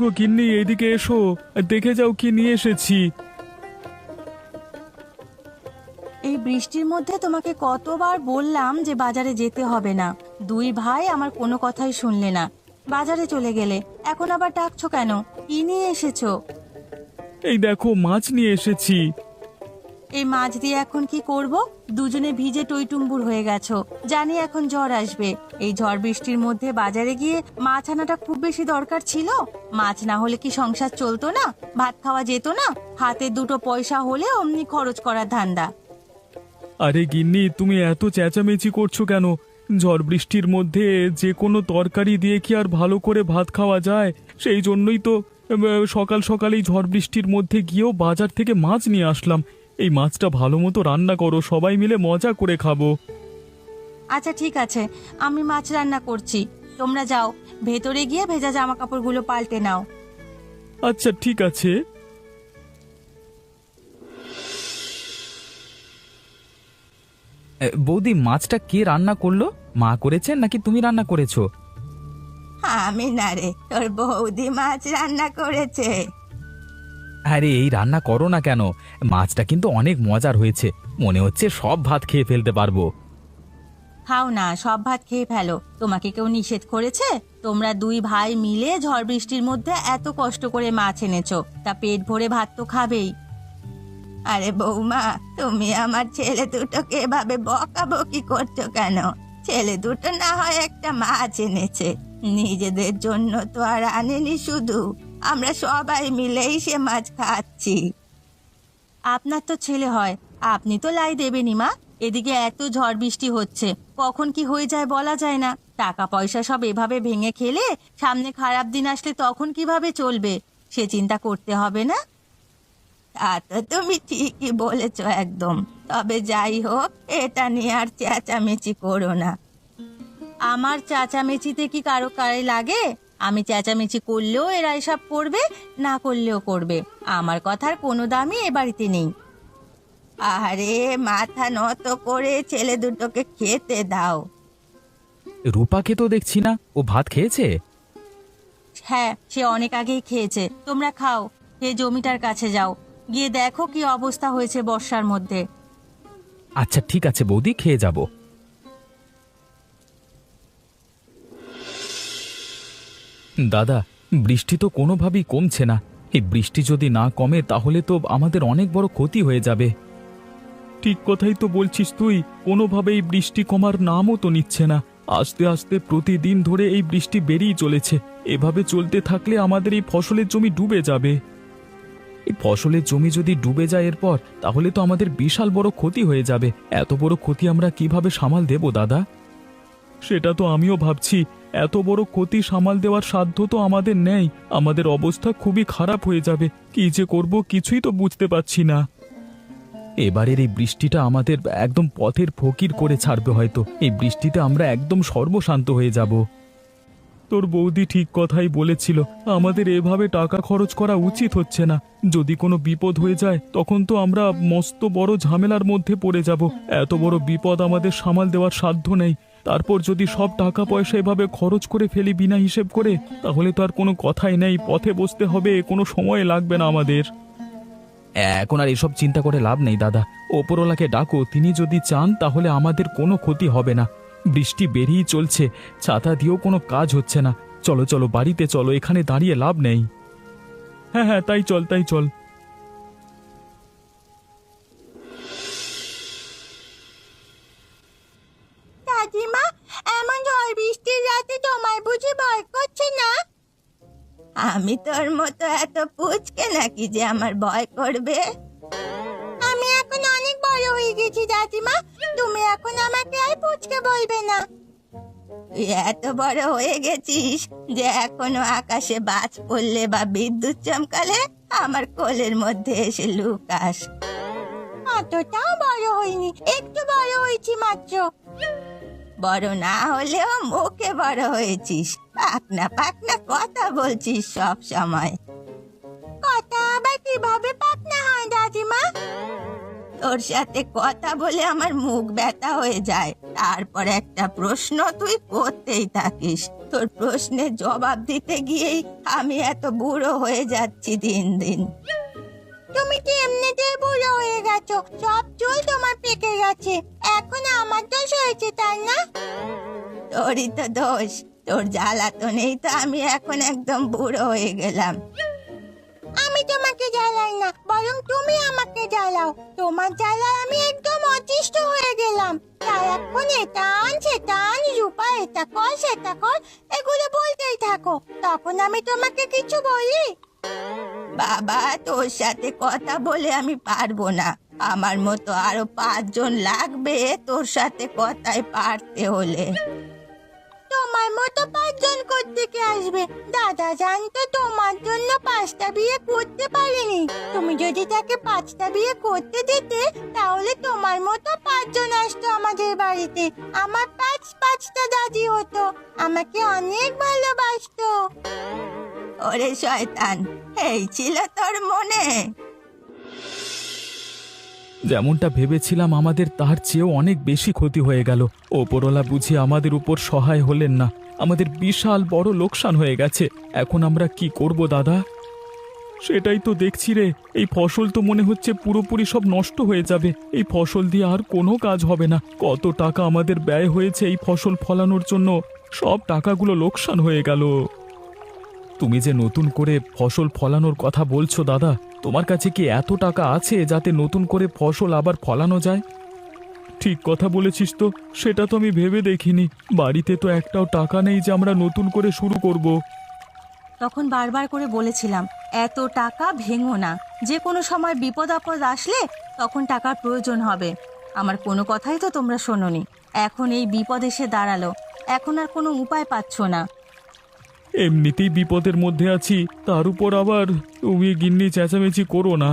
গো গিন্নি, এদিকে এসো, দেখে যাও কি নিয়ে এসেছি। এই বৃষ্টির মধ্যে তোমাকে কতবার বললাম যে বাজারে যেতে হবে না। দুই ভাই আমার কোনো কথাই শুনলে না, বাজারে চলে গেলে। এখন আবার ডাকছো কেন? কি নিয়ে এসেছো? এই দেখো, মাছ নিয়ে এসেছি। এই মাছ দিয়ে এখন কি করব? দুজনে ভিজে টইটুম্বুর হয়ে গেছো। জানি এখন ঝড় আসবে। এই ঝড় বৃষ্টির মধ্যে বাজারে গিয়ে মাছ আনাটা খুব বেশি দরকার ছিল? মাছ না হলে কি সংসার চলতো না? ভাত খাওয়া যেত না? হাতে দুটো পয়সা হলে অমনি খরচ করার ধান্দা। আরে গিন্নি, তুমি এত চেঁচামেচি করছো কেন? ঝড় বৃষ্টির মধ্যে যে কোনো তরকারি দিয়ে কি আর ভালো করে ভাত খাওয়া যায়? সেই জন্যই তো সকাল সকালেই ঝড় বৃষ্টির মধ্যে গিয়েও বাজার থেকে মাছ নিয়ে আসলাম। এই মাছটা ভালো মতো রান্না করো, সবাই মিলে মজা করে খাবো। আচ্ছা ঠিক আছে, আমি মাছ রান্না করছি। তোমরা যাও, ভেতরে গিয়ে ভেজা জামা কাপড়গুলো পাল্টে নাও। আচ্ছা ঠিক আছে। বৌদি, মাছটা কে রান্না করলো? মা করেছেন নাকি তুমি রান্না করেছো? আমি না রে, তোর বৌদি মাছ রান্না করেছে। আরে এই রান্না করো না কেন? মাছটা কিন্তু অনেক মজার হয়েছে, মনে হচ্ছে সব ভাত খেয়ে ফেলতে পারবো। খাও না, সব ভাত খেয়ে ফেলো। তোমাকে কেউ নিষেধ করেছে? তোমরা দুই ভাই মিলে ঝড় বৃষ্টির মধ্যে এত কষ্ট করে মাছ এনেছো, তা পেট ভরে ভাত তো খাবেই। আরে বৌমা, তুমি আমার ছেলে দুটোকে এভাবে বকাবকি করছো কেন? ছেলে দুটো না হয় একটা মাছ এনেছে, নিজেদের জন্য তো আর আনেনি শুধু। আমরা সবাই মিলেই সে মাছ খাচ্ছি। আপনার তো ছেলে হয়, আপনি তো লাই দেবেনই মা। এদিকে এত ঝড় বৃষ্টি হচ্ছে, কখন কি হয়ে যায় বলা যায় না। টাকা পয়সা সব এভাবে ভেঙে খেলে সামনে খারাপ দিন আসলে তখন কিভাবে চলবে, সে চিন্তা করতে হবে না? তা তো তুমি ঠিকই বলেছ একদম। তবে যাই হোক, এটা নিয়ে আর চেঁচামেচি করো না। আমার চেঁচামেচিতে কি কারো গায়ে লাগে? আমি চেঁচামেচি করলেও এরা এসব করবে, না করলেও করবে। আমার কথার কোনো দামই এ বাড়িতে নেই। আরে মাথা নত করে ছেলে দুটোকে খেতে দাও। রূপাকে তো দেখছি না, ও ভাত খেয়েছে? হ্যাঁ, সে অনেক আগেই খেয়েছে। তোমরা খাও, খেয়ে জমিটার কাছে যাও, গিয়ে দেখো কি অবস্থা হয়েছে বর্ষার মধ্যে। আচ্ছা ঠিক আছে বৌদি, খেয়ে যাব। দাদা, বৃষ্টি তো কোনোভাবেই কমছে না। এই বৃষ্টি যদি না কমে তাহলে তো আমাদের অনেক বড় ক্ষতি হয়ে যাবে। ঠিক কথাই তো বলছিস তুই, কোনোভাবেই বৃষ্টি কমার নামও তো নিচ্ছে না। আস্তে আস্তে প্রতিদিন ধরে এই বৃষ্টি বেড়েই চলেছে। এভাবে চলতে থাকলে আমাদের এই ফসলের জমি ডুবে যাবে। এই ফসলের জমি যদি ডুবে যায় এরপর, তাহলে তো আমাদের বিশাল বড় ক্ষতি হয়ে যাবে। এত বড় ক্ষতি আমরা কিভাবে সামাল দেব দাদা? সেটা তো আমিও ভাবছি। এত বড় ক্ষতি সামাল দেওয়ার সাধ্য তো আমাদের নেই। আমাদের অবস্থা খুবই খারাপ হয়ে যাবে। কি যে করব কিছুই তো বুঝতে পারছি না। এবারের এই বৃষ্টিটা আমাদের একদম পথের ফকির করে ছাড়বে হয়তো। এই বৃষ্টিতে আমরা একদম সর্বশান্ত হয়ে যাব। তোর বৌদি ঠিক কথাই বলেছিল, আমাদের এভাবে টাকা খরচ করা উচিত হচ্ছে না। যদি কোনো বিপদ হয়ে যায় তখন তো আমরা মস্ত বড় ঝামেলার মধ্যে পড়ে যাব। এত বড় বিপদ আমাদের সামাল দেওয়ার সাধ্য নেই। তারপর যদি সব টাকা পয়সা এভাবে খরচ করে ফেলি বিনা হিসেব করে, তাহলে তো আর কোনো কথাই নেই। পথে বসতে হবে, কোনো সময় লাগবে না আমাদের। এখন আর এসব চিন্তা করে লাভ নেই দাদা। ওপরওয়ালাকে ডাকো, তিনি যদি চান তাহলে আমাদের কোনো ক্ষতি হবে না। বৃষ্টি বেরিয়ে চলছে, ছাতা দিয়েও কোনো কাজ হচ্ছে না। চলো চলো বাড়িতে চলো, এখানে দাঁড়িয়ে লাভ নেই। হ্যাঁ হ্যাঁ, তাই চল তাই চল। দাদিমা, এমন ঝড় বৃষ্টির রাতে তোমার বুঝি ভয় করছে না? আমি তোর মতো এত পুচকে নাকি যে আমার ভয় করবে? আমি এখন অনেক বড় হয়ে গেছি দাদিমা, তুমি এখন আমাকে আর পুচকে বলবে না। তুই এত বড় হয়ে গেছিস যে এখনো আকাশে বাজ পড়লে বা বিদ্যুৎ চমকালে আমার কোলের মধ্যে এসে লুকাস। অতটাও বড় হইনি, একটু বড় হয়েছি মাত্র। বড় না হলেও মুখে বড় হয়েছিস। পাকনা পাকনা কথা বলছিস সব সময়। কথা আবার কিভাবে পাকনা হয় দাদিমা? তোর সাথে কথা বলে আমার মুখ ব্যথা হয়ে যায়, তারপর একটা প্রশ্ন তুই করতেই থাকিস। তোর প্রশ্নের জবাব দিতে গিয়েই আমি এত বুড়ো হয়ে যাচ্ছি দিন দিন। তুমি কি এমনিতেই বুড়ো হয়ে গেছো? সব চুল তোমার পেকে গেছে, এখন আমার দোষ হয়েছে তাই না? তোরই তো দোষ, তোর জ্বালাতনেই তো আমি এখন একদম বুড়ো হয়ে গেলাম। আমি তোমাকে জ্বালাই না, বরং তুমি আমাকে জ্বালাও। তোমার জ্বালায় আমি একদম অতিষ্ঠ হয়ে গেলাম। সারাক্ষণ এটা আন সেটা আন, রূপা এটা কর সেটা কর, এগুলো বলতেই থাকো। তখন আমি তোমাকে কিছু বলি? বাবা, তোর সাথে কথা বলে আমি পারবো না। আমার মতো আরো 5 জন লাগবে তোর সাথে কথায় পারতে হলে। তোমার মতো 5 জন কোত্থেকে আসবে? দাদা জানতো তোমার জন্য 5টা বিয়ে করতে পারেনি। তুমি যদি তাকে 5টা বিয়ে করতে দিতে, তাহলে তোমার মতো 5 জন আসতো আমাদের বাড়িতে। আমার 5টা দাদি হতো, আমাকে অনেক ভালোবাসতো। ওরে শয়তান, এই ছিল তোর মনে? যেমনটা ভেবেছিলাম আমাদের তার চেয়েও অনেক বেশি ক্ষতি হয়ে গেল। ওপরওয়ালা বুঝি আমাদের উপর সহায় হলেন না। আমাদের বিশাল বড় লোকসান হয়ে গেছে। এখন আমরা কি করব দাদা? সেটাই তো দেখছি রে, এই ফসল তো মনে হচ্ছে পুরোপুরি সব নষ্ট হয়ে যাবে। এই ফসল দিয়ে আর কোনো কাজ হবে না। কত টাকা আমাদের ব্যয় হয়েছে এই ফসল ফলানোর জন্য, সব টাকাগুলো লোকসান হয়ে গেল। তুমি যে নতুন করে ফসল ফলানোর কথা বলছো দাদা, তোমার কাছে কি এত টাকা আছে যাতে নতুন করে ফসল আবার ফলানো যায়? ঠিক কথা বলেছিস তো, সেটা তো আমি ভেবে দেখিনি। বাড়িতে তো একটাও টাকা নেই যে আমরা নতুন করে শুরু করব। তখন বারবার করে বলেছিলাম, এত টাকা ভেঙো না, যে কোনো সময় বিপদ আপদ আসলে তখন টাকার প্রয়োজন হবে। আমার কোনো কথাই তো তোমরা শোনোনি। এখন এই বিপদ এসে দাঁড়ালো, এখন আর কোনো উপায় পাচ্ছ না। এমনিতেই বিপদের মধ্যে আছি, তার উপর আবার তুমি গিন্নি চেঁচামেচি করো না।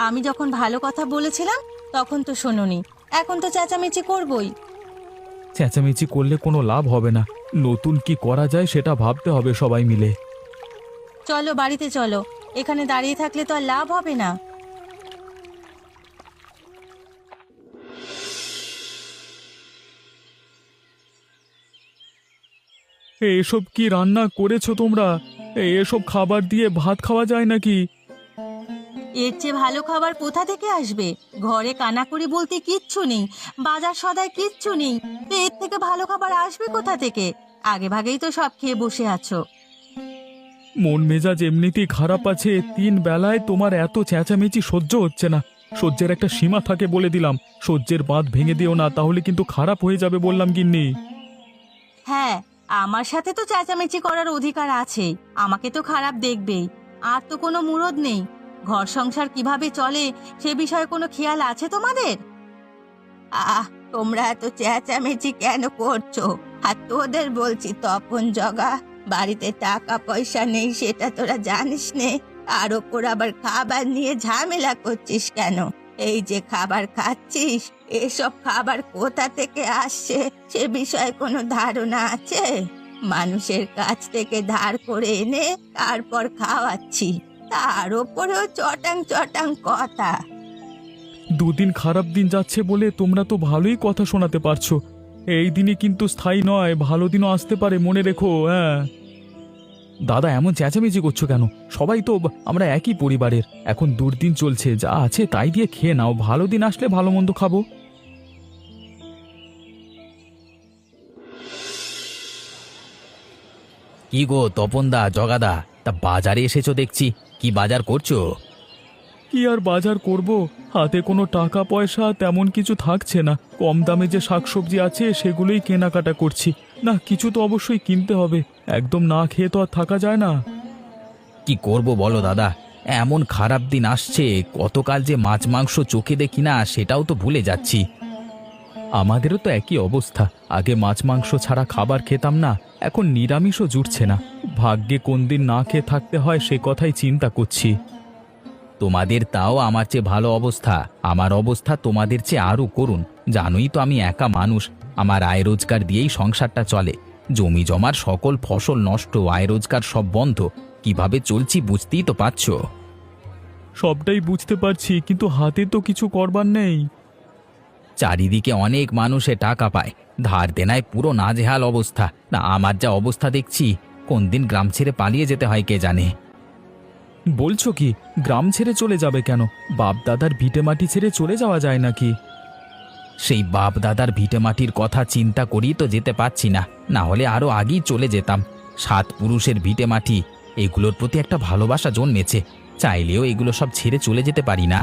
আমি যখন ভালো কথা বলেছিলাম তখন তো শোনোনি, এখন তো চেঁচামেচি করবই। চেঁচামেচি করলে কোনো লাভ হবে না। নতুন কি করা যায় সেটা ভাবতে হবে সবাই মিলে। চলো বাড়িতে চলো, এখানে দাঁড়িয়ে থাকলে তো আর লাভ হবে না। এসব কি রান্না করেছো তোমরা? এসব খাবার দিয়ে ভাত খাওয়া যায় নাকি? এর চেয়ে ভালো খাবার কোথা থেকে আসবে? ঘরে কানাকড়ি বলতে কিচ্ছু নেই, বাজার সদায় কিচ্ছু নেই, তো এর থেকে ভালো খাবার আসবে কোথা থেকে? আগে ভাগেই তো সব খেয়ে বসে আছো। মন মেজাজ এমনিতেই খারাপ আছে, 3 বেলায় তোমার এত চেঁচামেচি সহ্য হচ্ছে না। সহ্যের একটা সীমা থাকে বলে দিলাম, সহ্যের বাঁধ ভেঙে দিও না, তাহলে কিন্তু খারাপ হয়ে যাবে বললাম গিন্নি। হ্যাঁ, আমার সাথে তো চেঁচামেচি করার অধিকার আছে, আমাকে তো খারাপ দেখবেই। আর তো কোনো মুরদ নেই। ঘর সংসার কিভাবে চলে সে বিষয়ে কোনো খেয়াল আছে তোমাদের? তোমরা এত চেঁচামেচি কেন করছো? আর তোদের বলছি তপন জগা, বাড়িতে টাকা পয়সা নেই সেটা তোরা জানিস নে, আর ওপর আবার খাবার নিয়ে ঝামেলা করছিস কেন? এই যে খাবার খাচ্ছিস, এসব খাবার কোথা থেকে আসছে সে বিষয়ে কোনো ধারণা আছে? মানুষের কাছ থেকে ধার করে এনে তারপর খাওয়াচ্ছি, তার ওপরেও চটাং চটাং কথা। 2 দিন খারাপ দিন যাচ্ছে বলে তোমরা তো ভালোই কথা শোনাতে পারছো। এই দিনই কিন্তু স্থায়ী নয়, ভালো দিনও আসতে পারে, মনে রেখো। হ্যাঁ দাদা, এমন চেঁচামেচি করছো কেন? সবাই তো আমরা একই পরিবারের। এখন দুর্দিন চলছে, যা আছে তাই দিয়ে খেয়ে নাও, ভালো দিন আসলে ভালো মন্দ খাবো। কি গো তপনদা, জগাদা, তা বাজারে এসেছো দেখছি, কি বাজার করছো? কি আর বাজার করব, হাতে কোনো টাকা পয়সা তেমন কিছু থাকছে না। কম দামে যে শাকসবজি আছে সেগুলোই কেনাকাটা করছি। না, কিছু তো অবশ্যই কিনতে হবে, একদম না খেয়ে তো আর থাকা যায় না। কি করব বলো দাদা, এমন খারাপ দিন আসছে, কতকাল যে মাছ মাংস চোখে দেখি না সেটাও তো ভুলে যাচ্ছি। আমাদেরও তো একই অবস্থা, আগে মাছ মাংস ছাড়া খাবার খেতাম না, এখন নিরামিষও জুটছে না। ভাগ্যে কোন দিন না খেয়ে থাকতে হয় সে কথাই চিন্তা করছি। তোমাদের তাও আমার চেয়ে ভালো অবস্থা, আমার অবস্থা তোমাদের চেয়ে আরও করুন। জানোই তো আমি একা মানুষ, আমার আয় রোজগার দিয়েই সংসারটা চলে। জমি জমার সকল ফসল নষ্ট, আয় রোজগার সব বন্ধ, কিভাবে চলছি বুঝতেই তো পারছো। সবটাই বুঝতে পারছি, কিন্তু হাতে তো কিছু করবার নেই। চারিদিকে অনেক মানুষে টাকা পায়, ধার দেনায় পুরো নাজেহাল অবস্থা। না আমার যা অবস্থা দেখছি, কোন দিন গ্রাম ছেড়ে পালিয়ে যেতে হয় কে জানে। বলছো কি? গ্রাম ছেড়ে চলে যাবে কেন? বাপ দাদার ভিটে মাটি ছেড়ে চলে যাওয়া যায় নাকি? সেই বাপ দাদার ভিটে মাটির কথা চিন্তা করি তো যেতে পারছি না, না হলে আরো আগেই চলে যেতাম। 7 পুরুষের ভিটে মাটি, এগুলোর প্রতি একটা ভালোবাসা জন্মেছে, চাইলেও এগুলো সব ছেড়ে চলে যেতে পারি না।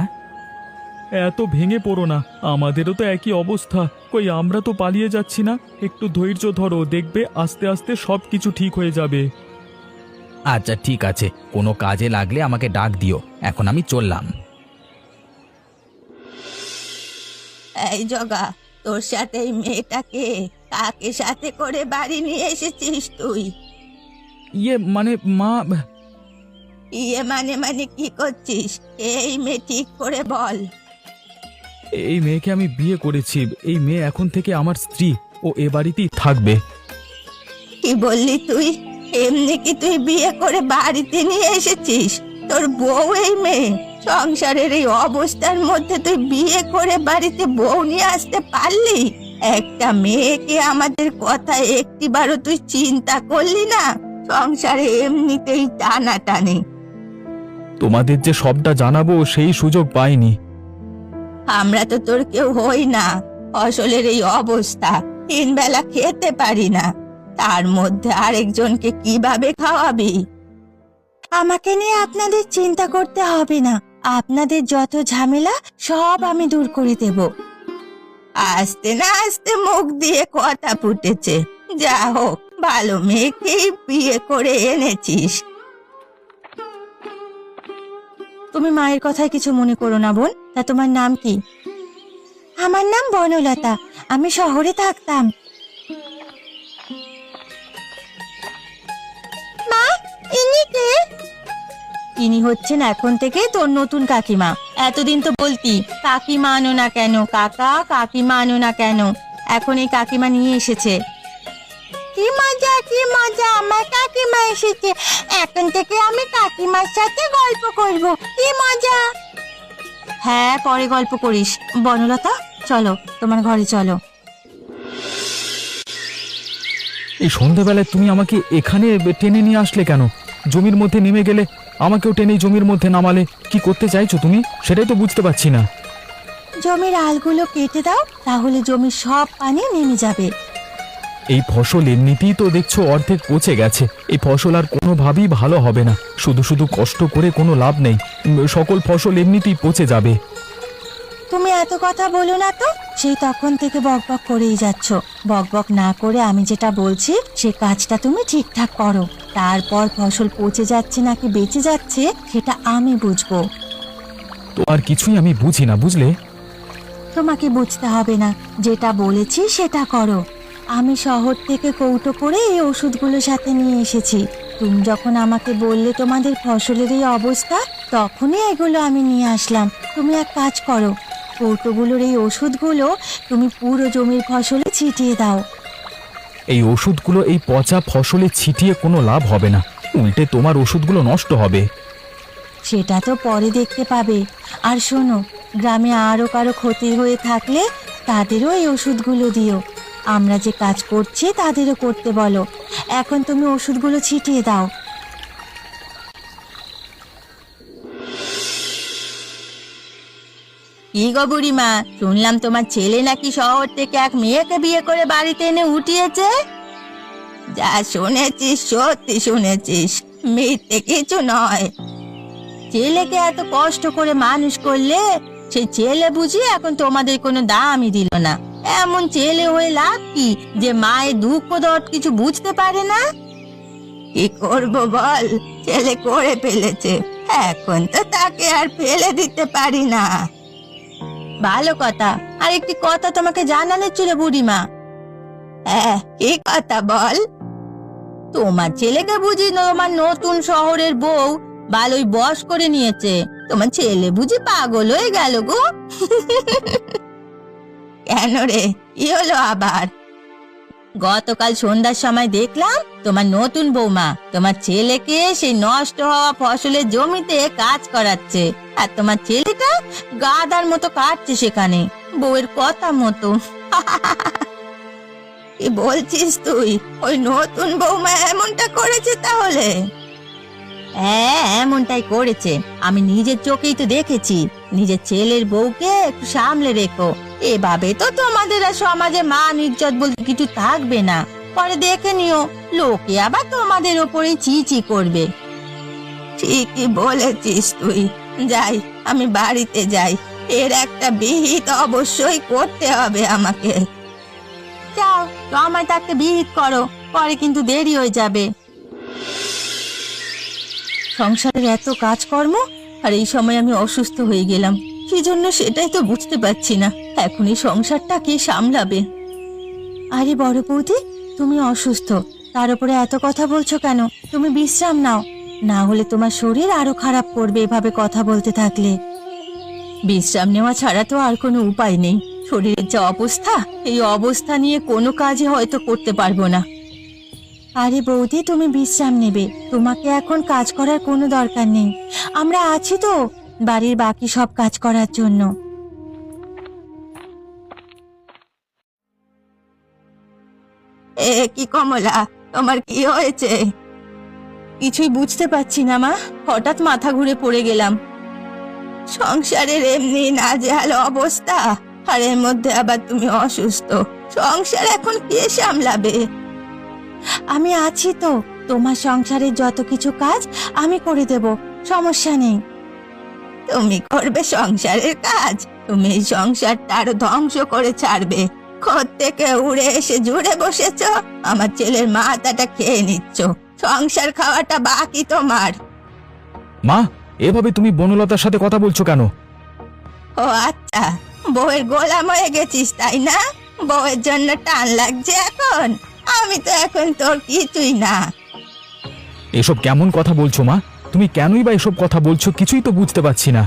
এত ভেঙে পড়ো না, আমাদেরও তো একই অবস্থা। কই আমরা তো পালিয়ে যাচ্ছি না। একটু ধৈর্য ধরো, দেখবে আস্তে আস্তে সব কিছু ঠিক হয়ে যাবে। আচ্ছা ঠিক আছে, কোনো কাজে লাগলে আমাকে ডাক দিও। এখন আমি চললাম। এই জগা, তোর সাথে এই মেয়েটাকে কাকে সাথে করে বাড়ি নিয়ে এসেছিস তুই? ইয়ে মানে মা, মানে কি করছিস? এই মেয়ে ঠিক করে বল। এই মেয়েকে আমি বিয়ে করেছি। এই মেয়ে এখন থেকে আমার স্ত্রী, ও এ বাড়িতেই থাকবে। কি বললি তুই? এমনি কি তুই বিয়ে করে বাড়িতে নিয়ে এসেছিস? তোর বউ এই মেয়ে? সংসারের এই অবস্থার মধ্যে তুই বিয়ে করে বাড়িতে বউ নিয়ে আসতে পারলি? একটা মেয়েকে আমাদের কথা একটিবারও তুই চিন্তা করলি না? সংসারে এমনিতেই টানাটানি। তোমাদের যে সবটা জানাবো সেই সুযোগ পাইনি। আমরা তো তোর কেউ হই না। ফসলের এই অবস্থা, 3 বেলা খেতে পারি না, তার মধ্যে আরেকজনকে কিভাবে খাওয়াবি? আমাকে নিয়ে আপনাদের চিন্তা করতে হবে না। আপনাদের যত ঝামেলা সব আমি দূর করে দেব। আস্তে না আস্তে মুখ দিয়ে কথা ফুটেছে। যা হোক, ভালো মেয়েকেই বিয়ে করে এনেছিস। তুমি মায়ের কথায় কিছু মনে করো না বোন। তা তোমার নাম কি? আমার নাম বনলতা, আমি শহরে থাকতাম। মা, ইনি কে? ইনি হচ্ছেন এখন থেকে তোর নতুন কাকিমা। এতদিন তো বলতি কাকিমা আনো না কেন, কাকা কাকিমা আনো না কেন। এখন এই কাকিমা নিয়ে এসেছে। কি মজা, কি মজা, আমার কাকিমা এসেছে। এখন থেকে আমি কাকিমার সাথে গল্প করব। কি মজা। হ্যাঁ, পরে গল্প করিস। বনলতা, চলো তোমার ঘরে চলো। এই সন্ধ্যাবেলায় তুমি আমাকে এখানে টেনে নিয়ে আসলে কেন? জমির মধ্যে নেমে গেলে আমাকেও টেনে জমির মধ্যে নামালে। কি করতে চাইছো তুমি, সেটাই তো বুঝতে পারছি না। জমির আলগুলো কেটে দাও, তাহলে জমির সব পানি নেমে যাবে। এই ফসল এমনিতেই তো দেখছো অর্ধেক পচে গেছে। এই ফসল আর কোনোভাবেই ভালো হবে না। শুধু শুধু কষ্ট করে কোনো লাভ নেই। সকল ফসল এমনিতেই পচে যাবে। তুমি এত কথা বলো না তো। সেই তখন থেকে বকবক করেই যাচ্ছ। বকবক না করে আমি যেটা বলছি সে কাজটা তুমি ঠিকঠাক করো। তারপর ফসল পচে যাচ্ছে নাকি বেঁচে যাচ্ছে সেটা আমি বুঝবো। তো আর কিছুই আমি বুঝি না, বুঝলে? তোমাকে বুঝতে হবে না, যেটা বলেছি সেটা করো। আমি শহর থেকে কৌটো করে এই ওষুধগুলো সাথে নিয়ে এসেছি। তুমি যখন আমাকে বললে তোমাদের ফসলের এই অবস্থা, তখনই এগুলো আমি নিয়ে আসলাম। তুমি এক কাজ করো, কৌটোগুলোর এই ওষুধগুলো তুমি পুরো জমির ফসলে ছিটিয়ে দাও। এই ওষুধগুলো এই পচা ফসলে ছিটিয়ে কোনো লাভ হবে না, উল্টে তোমার ওষুধগুলো নষ্ট হবে। সেটা তো পরে দেখতে পাবে। আর শোনো, গ্রামে আরও কারো ক্ষতি হয়ে থাকলে তাদেরও এই ওষুধগুলো দিও। আমরা যে কাজ করছি তাদেরও করতে বলো। এখন তুমি ওষুধগুলো ছিটিয়ে দাও। কি গো বুড়িমা, শুনলাম তোমার ছেলে নাকি শহর থেকে এক মেয়েকে বিয়ে করে বাড়িতে এনে উঠিয়েছে। যা শুনেছিস সত্যি শুনেছিস, মিথ্যে কিছু নয়। ছেলেকে এত কষ্ট করে মানুষ করলে, সেই ছেলে বুঝি এখন তোমাদের কোনো দামই দিল না। এমন ছেলে হয়ে লাভ কি যে মায়ের দুঃখ দর্দ কিছু বুঝতে পারে না? কি করব বল, ছেলে করে ফেলেছে, এখন তো তাকে আর ফেলে দিতে পারি না। ভালো কথা। আর একটি কথা তোমাকে জানানোর ছিল বুড়িমা। হ্যাঁ, কি কথা বল? তোমার ছেলেকে বুঝি তোমার নতুন শহরের বউ ভালোই বশ করে নিয়েছে। তোমার ছেলে বুঝি পাগল হয়ে গেল গো। কেন রে, কি হলো আবার? গতকাল সন্ধ্যার সময় দেখলাম তোমার নতুন বৌমা তোমার ছেলেকে সেই নষ্ট হওয়া ফসলের জমিতে কাজ করাচ্ছে, আর তোমার ছেলেটা গাধার মতো কাটছে সেখানে বউয়ের কথা মতো। কি বলছিস তুই? ওই নতুন বৌমা এমনটা করেছে তাহলে? হ্যাঁ, এমনটাই করেছে। আমি নিজের চোখেই তো দেখেছি। নিজের ছেলের বউকে একটু সামলে রেখো, এভাবে তো তোমাদের আর সমাজে মান ইজ্জত বলতে কিছু থাকবে না। পরে দেখে নিও, লোকে আবার তোমাদের ওপরে চিচি করবে। ঠিকই বলেছিস তুই। যাই, আমি বাড়িতে যাই। এর একটা বিহিত অবশ্যই করতে হবে আমাকে। যাও, সময় থাকতে বিহিত করো, পরে কিন্তু দেরি হয়ে যাবে। সংসারের এত কাজকর্ম, আর এই সময় আমি অসুস্থ হয়ে গেলাম। কি জন্য সেটাই তো বুঝতে পারছি না। এখন এই সংসারটা কে সামলাবে? আরে বড় বৌদি, তুমি অসুস্থ, তার উপরে এত কথা বলছো কেন? তুমি বিশ্রাম নাও, না হলে তোমার শরীর আরো খারাপ করবে এভাবে কথা বলতে থাকলে। বিশ্রাম নেওয়া ছাড়া তো আর কোনো উপায় নেই। শরীরের যা অবস্থা, এই অবস্থা নিয়ে কোনো কাজই হয়তো করতে পারবো না। আরে বৌদি, তুমি বিশ্রাম নেবে, তোমাকে এখন কাজ করার কোনো দরকার নেই। আমরা আছি তো বাড়ির বাকি সব কাজ করার জন্য। এ কি কমলা, তোমার কি হয়েছে? কিছুই বুঝতে পারছি না মা, হঠাৎ মাথা ঘুরে পড়ে গেলাম। সংসারের এমনি নাজেহাল অবস্থা, আর এর মধ্যে আবার তুমি অসুস্থ। সংসার এখন কে সামলাবে? আমি আছি তো, তোমার সংসারের যত কিছু কাজ আমি করে দেব, সমস্যা নেই। তুমি করবে সংসারের কাজ? তুমি এই সংসারটা আরো ধ্বংস করে ছাড়বে। থেকে উড়ে এসে জুড়ে বসেছ, আমার ছেলের মাথাটা খেয়ে নিচ্ছ। সংসার খাওয়াটা বাকি তোমার। মা, এভাবে তুমি বনলতার সাথে কথা বলছো কেন? ও আচ্ছা, বউয়ের গোলাম হয়ে গেছিস তাই না? বউয়ের জন্য টান লাগছে এখন? আমি তো এখন তোর কিছুই না। এসব কেমন কথা বলছো মা? তুমি কেনই বা এসব কথা বলছো কিছুই তো বুঝতে পারছি না।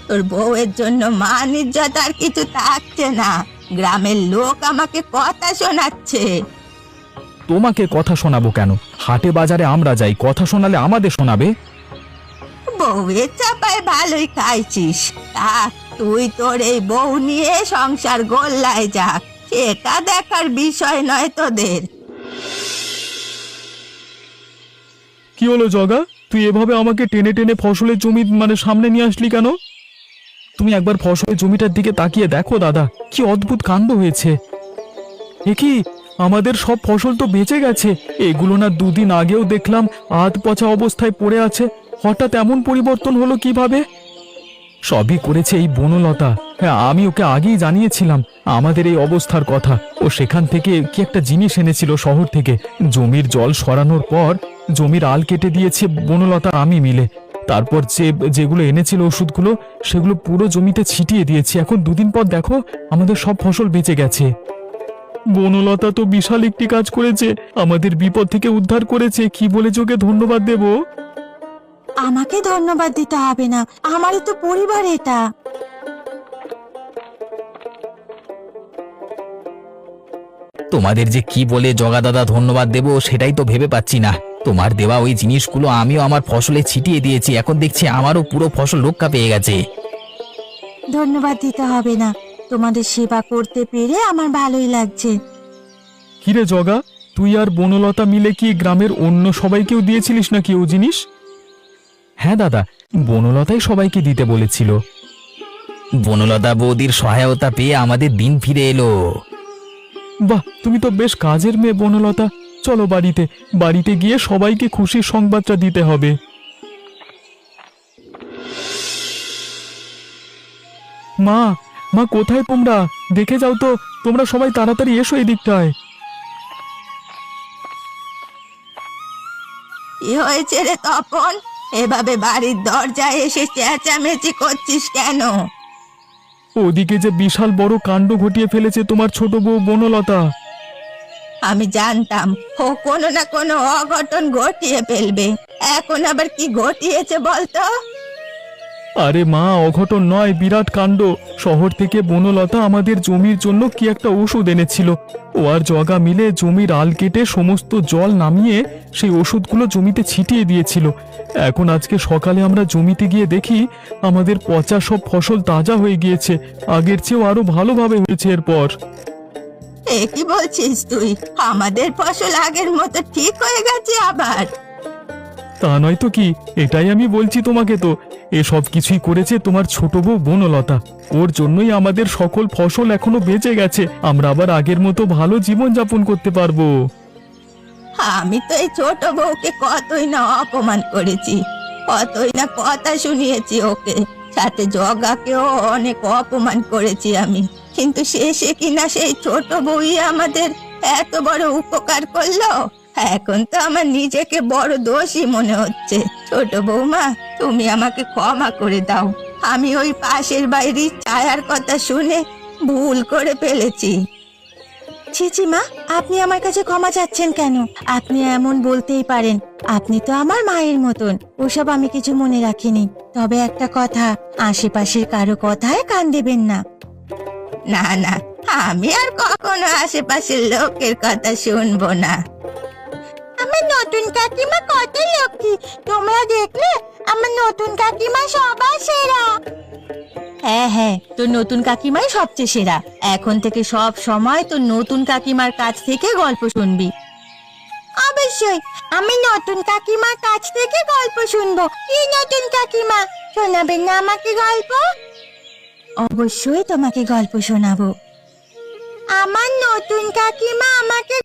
তোর বউয়ের জন্য মান ইজ্জত আর কিছু থাকছে না। গ্রামের লোক আমাকে কথা শোনাচ্ছে। তোমাকে কথা শোনাবো কেন? হাটে বাজারে আমরা যাই, কথা শোনালে আমাদের শোনাবে? বউয়ের চাপায় ভালোই খাইছিস। তা তুই তোর এই বউ নিয়ে সংসার গোল্লায় যাক, সেটা দেখার বিষয় নয় তোদের। কি হলো জগা, তুই এভাবে আমাকে টেনে টেনে ফসলের জমি সামনে নিয়ে আসলি কেন? তুমি একবার ফসলের জমিটার দিকে তাকিয়ে দেখো দাদা, কি অদ্ভুত কাণ্ড হয়েছে। এ কি, আমাদের সব ফসল তো বেঁচে গেছে। এগুলো না দুদিন আগেও দেখলাম আধ পচা অবস্থায় পড়ে আছে। হঠাৎ এমন পরিবর্তন হলো কিভাবে? সবই করেছে এই বনলতা। হ্যাঁ, আমি ওকে আগেই জানিয়েছিলাম আমাদের এই অবস্থার কথা। ও সেখান থেকে কি একটা জিনিস এনেছিল শহর থেকে। জমির জল সরানোর পর জমির আল কেটে দিয়েছে বনলতা আমি মিলে। তারপর যেগুলো এনেছিল ওষুধগুলো, সেগুলো পুরো জমিতে ছিটিয়ে দিয়েছি। এখন দুদিন পর দেখো আমাদের সব ফসল বেঁচে গেছে। বনলতা তো বিশাল একটি কাজ করেছে, আমাদের বিপদ থেকে উদ্ধার করেছে। কি বলে যোগে ধন্যবাদ দেব? আমাকে ধন্যবাদ দিতে হবে না, আমারই তো পরিবার এটা। তোমাদের যে কি বলে জগা দাদা ধন্যবাদ দেব সেটাই তো ভেবে পাচ্ছি না। তোমার দেওয়া ওই জিনিসগুলো আমিও আমার ফসলে ছিটিয়ে দিয়েছি, এখন দেখছি আমারও পুরো ফসল রক্ষা পেয়ে গেছে। ধন্যবাদ দিতে হবে না, তোমাদের সেবা করতে পেরে আমার ভালোই লাগছে। কিরে জগা, তুই আর বনলতা মিলে কি গ্রামের অন্য সবাইকেও দিয়েছিলিস নাকি ও জিনিস? হ্যাঁ দাদা, বনলতাই সবাইকে দিতে বলেছিল। বনলতা বৌদির সহায়তা পেয়ে আমাদের দিন ফিরে এলো। বাহ, তুমি তো বেশ কাজের মেয়ে বনলতা। চলো বাড়িতে গিয়ে সবাইকে খুশির সংবাদটা দিতে হবে। মা, কোথায় তোমরা? দেখে যাও তো, তোমরা সবাই তাড়াতাড়ি এসো এই দিকটায়। কি হয়েছে রে তপন? এভাবে বাড়ির দরজায় এসে চেঁচামেচি করছিস কেন? ওদিকে যে বিশাল বড় কাণ্ড ঘটিয়ে ফেলেছে তোমার ছোট বউ বনলতা। আমি জানতাম ও কোনো না কোনো অঘটন ঘটিয়ে ফেলবে। এখন আবার কি ঘটিয়েছে বলতো? আরে মা, অঘটন নয়, বিরাট কাণ্ড। শহর থেকে বনলতা আমাদের জমির জন্য কি একটা ওষুধ এনেছিল। ও আর জগা মিলে জমির আল কেটে সমস্ত জল নামিয়ে সেই ওষুধগুলো জমিতে ছিটিয়ে দিয়েছিল। এখন আজকে সকালে আমরা জমিতে গিয়ে দেখি আমাদের পচা সব ফসল তাজা হয়ে গিয়েছে। আগের চেয়েও আরো ভালোভাবে হয়েছে এরপর। এ কি বলছিস তুই? আমাদের ফসল আগের মতো ঠিক হয়ে গেছে আবার? তা নয় তো কি, এটাই আমি বলছি তোমাকে। তো এসব কিছুই করেছে তোমার ছোট বউ বনলতা। ওর জন্যই আমাদের সকল ফসল এখনো বেঁচে গেছে। আমরা আবার আগের মতো ভালো জীবন যাপন করতে পারবো। আমি তো এই ছোট বউকে কতই না অপমান করেছি, কতই না কথা শুনিয়েছি ওকে, সাথে জগাকেও অনেক অপমান করেছি আমি। কিন্তু শেষে কিনা সেই ছোট বউই আমাদের এত বড় উপকার করলো। এখন তো আমার নিজেকে বড় দোষী মনে হচ্ছে। ছোট বৌমা, তুমি আমাকে ক্ষমা করে দাও। আমি ওই পাশের বাড়ির ছায়ার কথা শুনে ভুল করে ফেলেছি। ছিছি মা, আপনি আমার কাছে ক্ষমা চাচ্ছেন কেন? আপনি এমন বলতেই পারেন, আপনি তো আমার মায়ের মতন। ওসব আমি কিছু মনে রাখিনি। তবে একটা কথা, আশেপাশের কারো কথায় কান দেবেন না। না না, আমি আর কখনো আশেপাশের লোকের কথা শুনবো না। আমার নতুন কাকিমা কত লক্ষ্মী, তোমরা দেখলে? আমার নতুন কাকিমা সবার সেরা। হ্যাঁ হ্যাঁ, তোর নতুন কাকিমাই সবচেয়ে সেরা। এখন থেকে সব সময় তোর নতুন কাকিমার কাছ থেকে গল্প শুনবি। অবশ্যই, আমি নতুন কাকিমার কাছ থেকে গল্প শুনবো। কি নতুন কাকিমা, শোনাবেন না আমাকে গল্প? অবশ্যই তোমাকে গল্প শোনাবো। আমার নতুন কাকিমা আমাকে